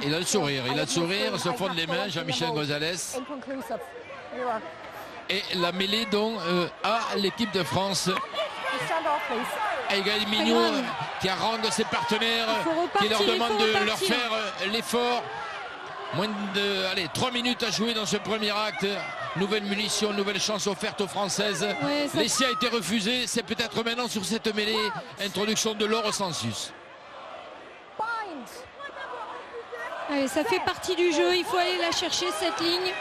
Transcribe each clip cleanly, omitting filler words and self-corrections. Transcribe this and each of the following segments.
il a le sourire, se frôle les mains, Jean-Michel Gonzalez. Et la mêlée donc à l'équipe de France. Et Gaël Mignot qui harangue ses partenaires, qui leur demande de leur faire l'effort. Moins de 3 minutes à jouer dans ce premier acte. Nouvelle munition, nouvelle chance offerte aux Françaises. Ouais, l'essai a été refusé. C'est peut-être maintenant sur cette mêlée. Introduction de Laure Sensius. Allez, ça fait partie du jeu. Il faut aller la chercher, cette ligne.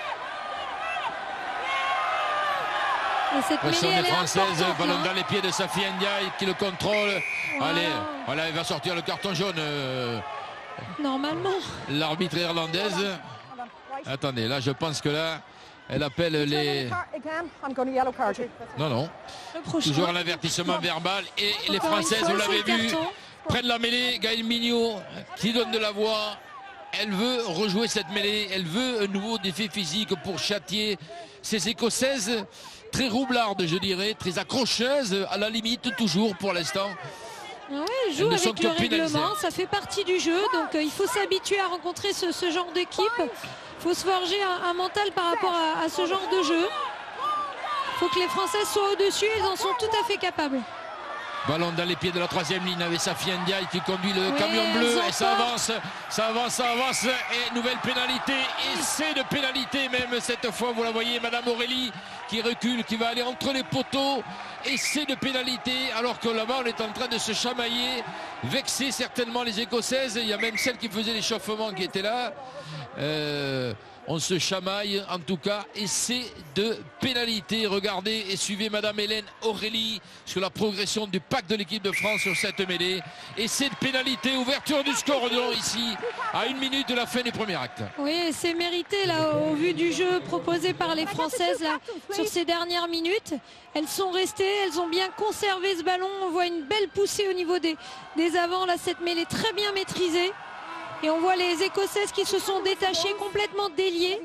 Et cette mêlée, des Françaises, ballon dans les pieds de Safi Ndiaye qui le contrôle. Voilà. Allez, voilà, il va sortir le carton jaune. Normalement. L'arbitre irlandaise. Attendez, là, je pense que là, elle appelle les... Non. Toujours un avertissement verbal. Et les Françaises, vous l'avez vu, prennent la mêlée. Gaël Mignot qui donne de la voix. Elle veut rejouer cette mêlée. Elle veut un nouveau défi physique pour châtier ces Écossaises. Très roublardes, je dirais. Très accrocheuses, à la limite, toujours pour l'instant. Oui, joue avec le règlement, ça fait partie du jeu, donc il faut s'habituer à rencontrer ce genre d'équipe. Il faut se forger un mental par rapport à ce genre de jeu. Il faut que les Françaises soient au-dessus, elles en sont tout à fait capables. Ballon dans les pieds de la troisième ligne avec Safi Ndiaye qui conduit le camion bleu et ça avance. Et nouvelle pénalité, essai de pénalité même cette fois, vous la voyez, Madame Aurélie qui recule, qui va aller entre les poteaux. Essai de pénalité alors que là-bas on est en train de se chamailler, vexer certainement les Écossaises. Il y a même celle qui faisait l'échauffement qui était là. On se chamaille en tout cas. Essai de pénalité. Regardez et suivez Madame Hélène Aurélie sur la progression du pack de l'équipe de France sur cette mêlée. Essai de pénalité, ouverture du score ici à 1 minute de la fin du premier acte. Oui, c'est mérité là au vu du jeu proposé par les Françaises là, sur ces dernières minutes. Elles sont restées, elles ont bien conservé ce ballon. On voit une belle poussée au niveau des avants là, cette mêlée très bien maîtrisée. Et on voit les Écossaises qui se sont détachées, complètement déliées.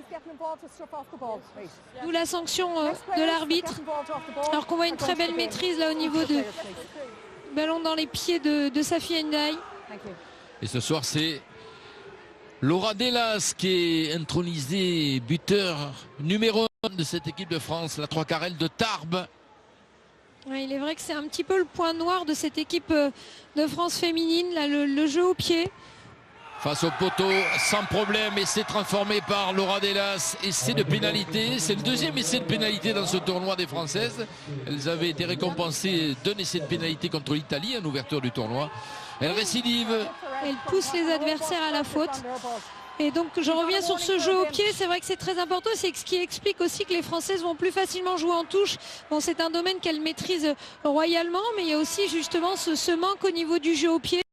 D'où la sanction de l'arbitre. Alors qu'on voit une très belle maîtrise là au niveau de ballon dans les pieds de Safi Ndiaye. Et ce soir c'est Laura Delas qui est intronisée buteur numéro 1 de cette équipe de France, la 3 carrel de Tarbes. Ouais, il est vrai que c'est un petit peu le point noir de cette équipe de France féminine, là, le jeu au pied. Face au poteau, sans problème, essai transformé par Laura Delas, essai de pénalité. C'est le deuxième essai de pénalité dans ce tournoi des Françaises. Elles avaient été récompensées d'un essai de pénalité contre l'Italie en ouverture du tournoi. Elle récidive. Elle pousse les adversaires à la faute. Et donc je reviens sur ce jeu au pied, c'est vrai que c'est très important, c'est ce qui explique aussi que les Françaises vont plus facilement jouer en touche. Bon, c'est un domaine qu'elles maîtrisent royalement, mais il y a aussi justement ce manque au niveau du jeu au pied.